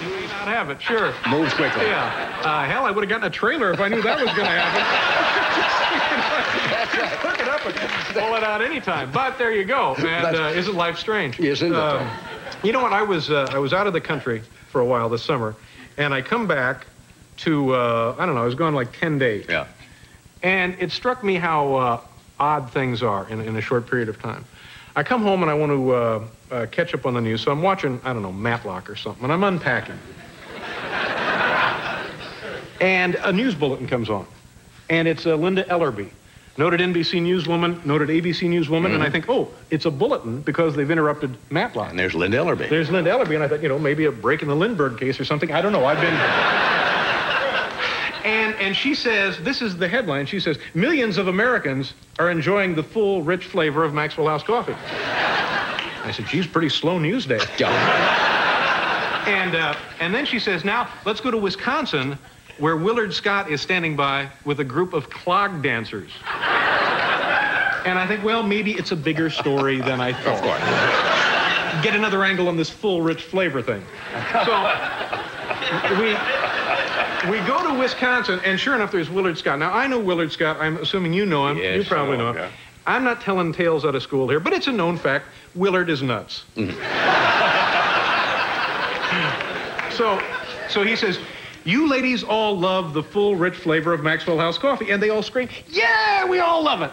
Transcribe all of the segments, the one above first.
You may not have it, sure. Moves quickly. Yeah. Hell, I would have gotten a trailer if I knew that was going to happen. That's right. Hook it up and pull it out anytime. But there you go. And isn't life strange? Isn't it? You know what? I was out of the country for a while this summer, and I come back to, I don't know, I was gone like 10 days. Yeah. And it struck me how odd things are in a short period of time. I come home and I want to catch up on the news, so I'm watching, I don't know, Matlock or something, and I'm unpacking. And a news bulletin comes on, and it's Linda Ellerby, noted NBC newswoman, noted ABC newswoman, and I think, oh, it's a bulletin because they've interrupted Matlock. And there's Linda Ellerby. There's Linda Ellerby, and I thought, you know, maybe a break in the Lindbergh case or something. I don't know. I've been... And she says, this is the headline, she says, millions of Americans are enjoying the full, rich flavor of Maxwell House coffee. I said, geez, pretty slow news day. And then she says, now, let's go to Wisconsin, where Willard Scott is standing by with a group of clog dancers. And I think, well, maybe it's a bigger story than I thought. Of course. Get another angle on this full, rich flavor thing. So we go to Wisconsin, and sure enough, there's Willard Scott. Now, I know Willard Scott. I'm assuming you know him. Yes, you probably know him. Yeah. I'm not telling tales out of school here, but it's a known fact. Willard is nuts. So he says, you ladies all love the full, rich flavor of Maxwell House coffee. And they all scream, yeah, we all love it.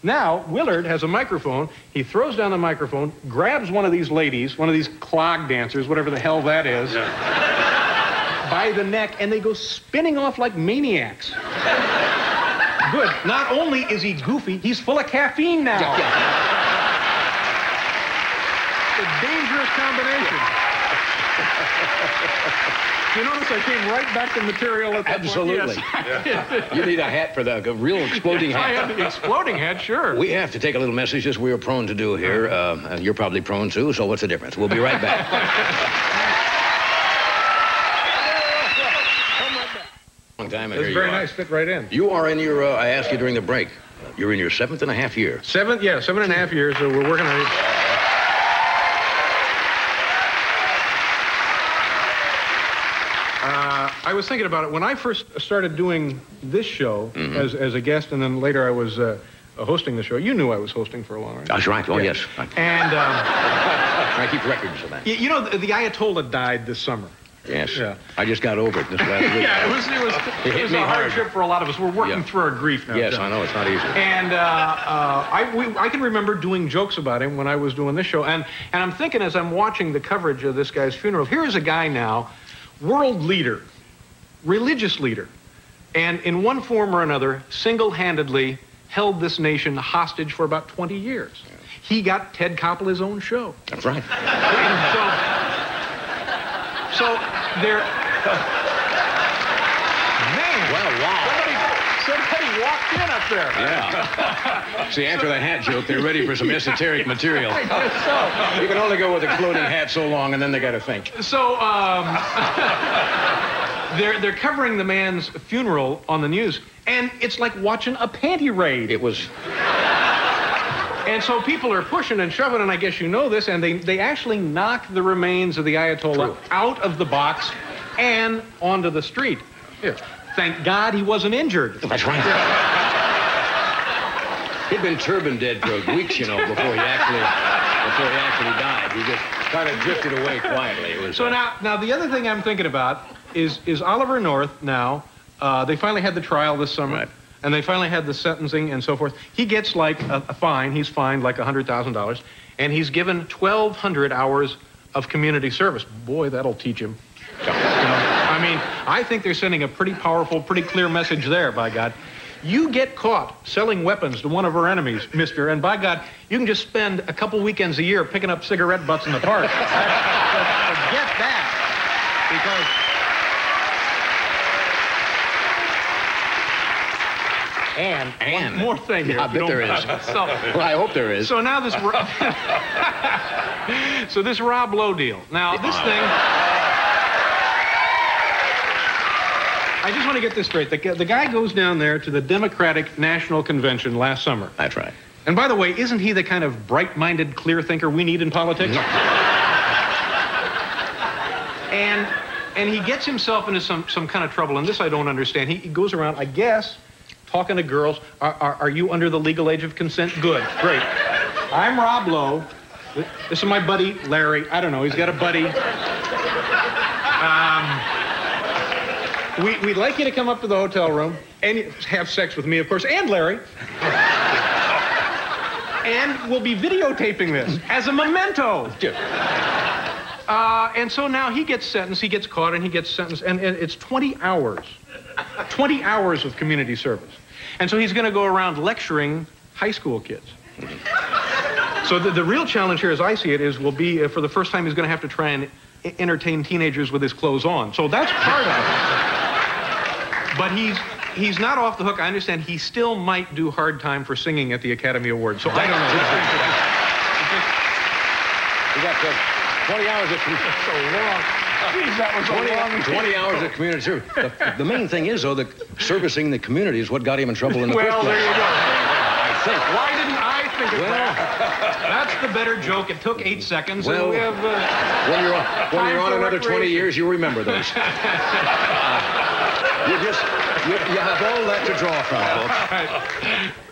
Now, Willard has a microphone. He throws down the microphone, grabs one of these ladies, one of these clog dancers, whatever the hell that is, by the neck, and they go spinning off like maniacs. Good. Not only is he goofy, he's full of caffeine now. It's a dangerous combination. You notice I came right back to material at that Absolutely. point? Yes. You need a hat for that, a real exploding hat. I have the exploding hat, sure. We have to take a little message, as we are prone to do here. And you're probably prone to, so what's the difference? We'll be right back. Long time, and It's very nice, fit right in. You are in your, I asked you during the break, you're in your 7.5 year. 7.5 years, so we're working on it. I was thinking about it. When I first started doing this show as a guest, and then later I was hosting the show, you knew I was hosting for a while, right? That's right. Oh, yes. And I keep records of that. you know, the Ayatollah died this summer. Yes. Yeah. I just got over it this last week. Yeah, it was a hard trip for a lot of us. We're working through our grief now. Yes, John. I know. It's not easy. And I can remember doing jokes about him when I was doing this show. And I'm thinking as I'm watching the coverage of this guy's funeral, here is a guy now, world leader, religious leader, and in one form or another, single-handedly held this nation hostage for about 20 years. Yeah. He got Ted Koppel his own show. That's right. So there... Man! Well, wow. Somebody walked in up there. Yeah. See, after the hat joke, they're ready for some esoteric material. I guess so. You can only go with a floating hat so long, and then they got to think. So, they're covering the man's funeral on the news, and it's like watching a panty raid. It was... And so people are pushing and shoving, and I guess you know this, and they actually knock the remains of the Ayatollah out of the box and onto the street. Yeah. Thank God he wasn't injured. That's right. He'd been turban dead for weeks, you know, before he actually died. He just kind of drifted away quietly. It was, so now the other thing I'm thinking about is Oliver North now. They finally had the trial this summer. Right. And they finally had the sentencing and so forth. He gets like a fine. He's fined like $100,000. And he's given 1,200 hours of community service. Boy, that'll teach him. You know, I mean, I think they're sending a pretty powerful, pretty clear message there, by God. You get caught selling weapons to one of our enemies, mister, and by God, you can just spend a couple weekends a year picking up cigarette butts in the park. Forget that. Because... And one more thing here. I bet there is. So, well, I hope there is. So now this... so this Rob Lowe deal. Now, this thing... I just want to get this straight. The guy goes down there to the Democratic National Convention last summer. That's right. And by the way, isn't he the kind of bright-minded, clear thinker we need in politics? And he gets himself into some kind of trouble, and this I don't understand. He goes around, I guess, talking to girls. Are you under the legal age of consent? Good, great. I'm Rob Lowe. This is my buddy, Larry. I don't know, he's got a buddy. We'd like you to come up to the hotel room and have sex with me, of course, and Larry. And we'll be videotaping this as a memento. And so now he gets sentenced, he gets caught, and he gets sentenced, and it's 20 hours. 20 hours of community service. And so he's going to go around lecturing high school kids. So the real challenge here, as I see it, will be, for the first time, he's going to have to try and entertain teenagers with his clothes on. So that's part of it. But he's not off the hook. I understand he still might do hard time for singing at the Academy Awards. So I don't know. We got 20 hours of so long. Jeez, that was 20 hours of community service. The main thing is, though, that servicing the community is what got him in trouble in the first place. Well, there you go. I think. Why didn't I think of that? That's the better joke. It took 8 seconds. Well, and we have, when you're on another 20 years, you'll remember those. You have all that to draw from,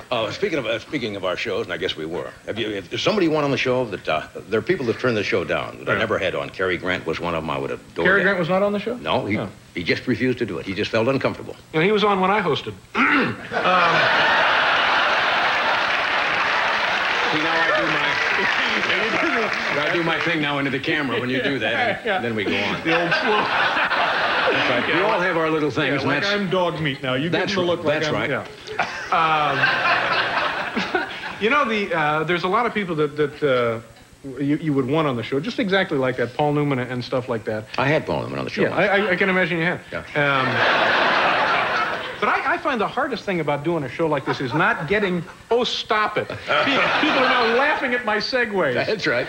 folks. Speaking of our shows, and I guess we were. If somebody won on the show that there are people that turned the show down that I never had on. Cary Grant was one of them. I would have adored. Cary Grant was not on the show? No, he just refused to do it. He just felt uncomfortable. You know, he was on when I hosted. See, now I do my thing now into the camera when you do that, and then we go on. The old slow. That's right. We all have our little things. Yeah, like I'm dog meat now. You get the look like that's I'm... right. Yeah. You know, there's a lot of people that you would want on the show, just exactly like that, Paul Newman and stuff like that. I had Paul Newman on the show. Yeah, I can imagine you had. Yeah. But I find the hardest thing about doing a show like this is not getting, oh, stop it. People are now laughing at my segues. That's right.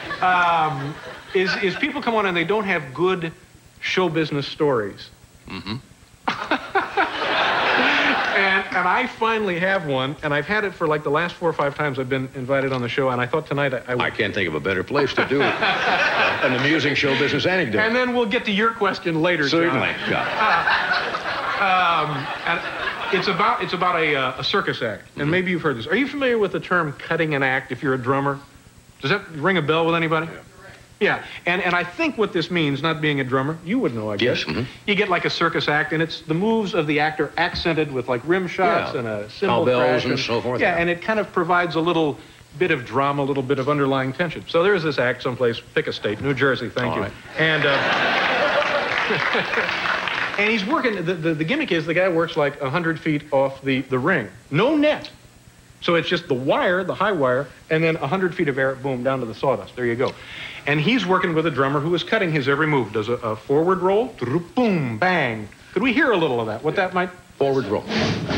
Is people come on and they don't have good show business stories. Mm-hmm. and I finally have one, and I've had it for like the last 4 or 5 times I've been invited on the show, and I thought tonight I would. I can't think of a better place to do it. An amusing show business anecdote. And then we'll get to your question later, Certainly. John. And it's about a circus act, and maybe you've heard this. Are you familiar with the term cutting an act if you're a drummer? Does that ring a bell with anybody? Yeah, and I think what this means, not being a drummer, you would know, I guess. Yes. Mm-hmm. You get like a circus act, and it's the moves of the actor accented with like rim shots and a cymbal crash. And so forth. Yeah, and it kind of provides a little bit of drama, a little bit of underlying tension. So there's this act someplace, pick a state, New Jersey, thank you. Right. And and he's working, the gimmick is the guy works like 100 feet off the ring. No net. So it's just the wire, the high wire, and then 100 feet of air, boom, down to the sawdust. There you go. And he's working with a drummer who is cutting his every move. Does a forward roll, boom, bang. Could we hear a little of that? What that might? Forward roll.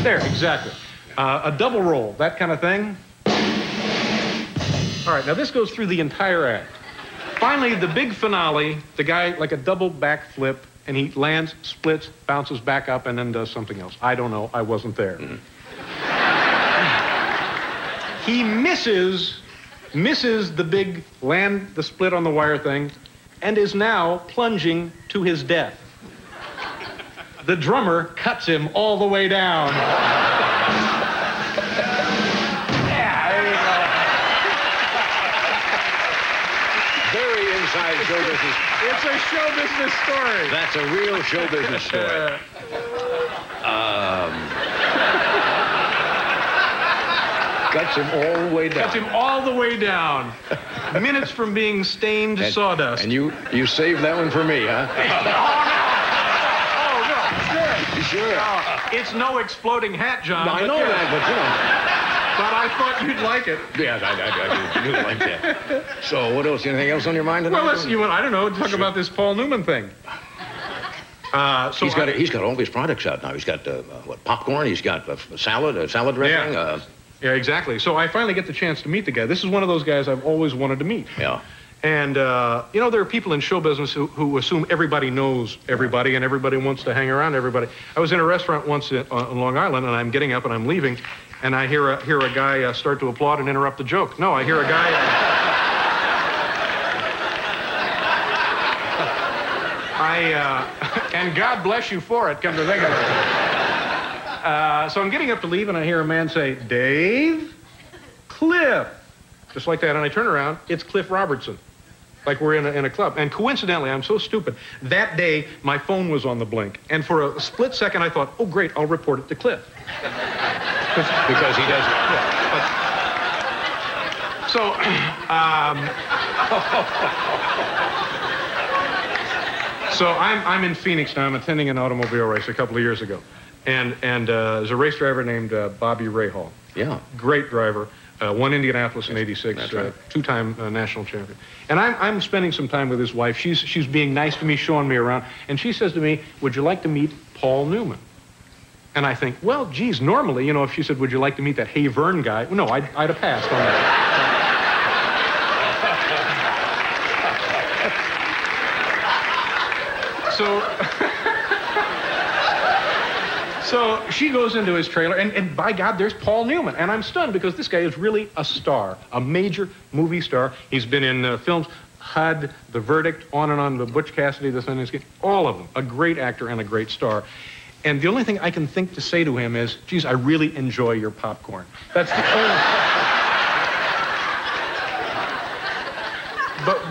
There, exactly. A double roll, that kind of thing. All right, now this goes through the entire act. Finally, the big finale, the guy, like a double back flip, and he lands, splits, bounces back up, and then does something else. I don't know. I wasn't there. Mm-hmm. He misses the big the split on the wire thing, and is now plunging to his death. The drummer cuts him all the way down. Yeah, there you go. Very inside show business. It's a show business story. That's a real show business story. Cuts him all the way down. Cuts him all the way down. Minutes from being stained sawdust. And you saved that one for me, huh? Oh, no. Sure. Sure. It's no exploding hat, John. No, I know that, but you know. But I thought you'd like it. Yes, I do like that. So, what else? Anything else on your mind tonight? Well, I don't know. Talk about this Paul Newman thing. So he's got all these products out now. He's got popcorn. He's got a salad dressing. Yeah. Yeah, exactly. So I finally get the chance to meet the guy. This is one of those guys I've always wanted to meet. Yeah. And, you know, there are people in show business who assume everybody knows everybody and everybody wants to hang around everybody. I was in a restaurant once on Long Island, and I'm getting up and I'm leaving, and I hear a guy start to applaud and interrupt the joke. No, I hear a guy... And God bless you for it, come to think of it. So I'm getting up to leave, and I hear a man say, Dave? Cliff. Just like that, and I turn around, it's Cliff Robertson. Like we're in a club. And coincidentally, I'm so stupid, that day, my phone was on the blink. And for a split second, I thought, oh, great, I'll report it to Cliff. Because he does. Yeah, so, so I'm in Phoenix now. I'm attending an automobile race a couple of years ago. And there's a race driver named Bobby Rahal. Yeah. Great driver. Won Indianapolis in '86, That's right. two-time national champion. And I'm spending some time with his wife. She's being nice to me, showing me around. And she says to me, would you like to meet Paul Newman? And I think, well, geez, normally, you know, if she said, would you like to meet that Hey Vern guy? No, I'd have passed on that. So she goes into his trailer, and by God, there's Paul Newman. And I'm stunned because this guy is really a star, a major movie star. He's been in films, HUD, The Verdict, on and on, the Butch Cassidy, The Sundance Kid, all of them. A great actor and a great star. And the only thing I can think to say to him is, geez, I really enjoy your popcorn. That's the only...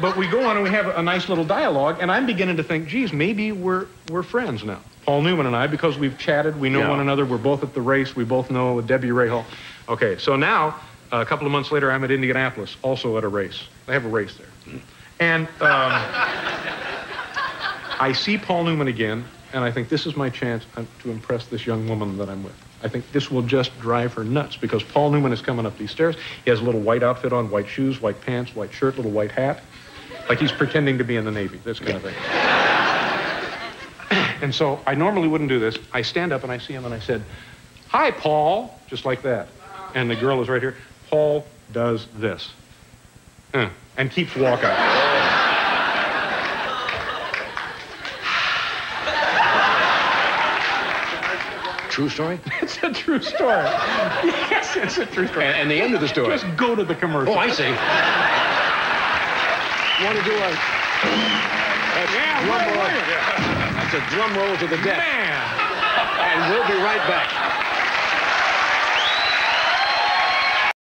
But we go on and we have a nice little dialogue, and I'm beginning to think, geez, maybe we're friends now. Paul Newman and I, because we've chatted, we know one another, we're both at the race, we both know Debbie Rahal. Okay, so now, a couple of months later, I'm at Indianapolis, also at a race. They have a race there. And I see Paul Newman again, and I think this is my chance to impress this young woman that I'm with. I think this will just drive her nuts, because Paul Newman is coming up these stairs. He has a little white outfit on, white shoes, white pants, white shirt, little white hat. Like he's pretending to be in the Navy, this kind of thing. And so I normally wouldn't do this. I stand up and I see him and I said, hi, Paul, just like that. And the girl is right here. Paul does this. And keeps walking. True story? It's a true story. Yes, it's a true story. And the end of the story? Just go to the commercial. Oh, I see. Want to do a... That's a drum roll to the deck. Man! And we'll be right back.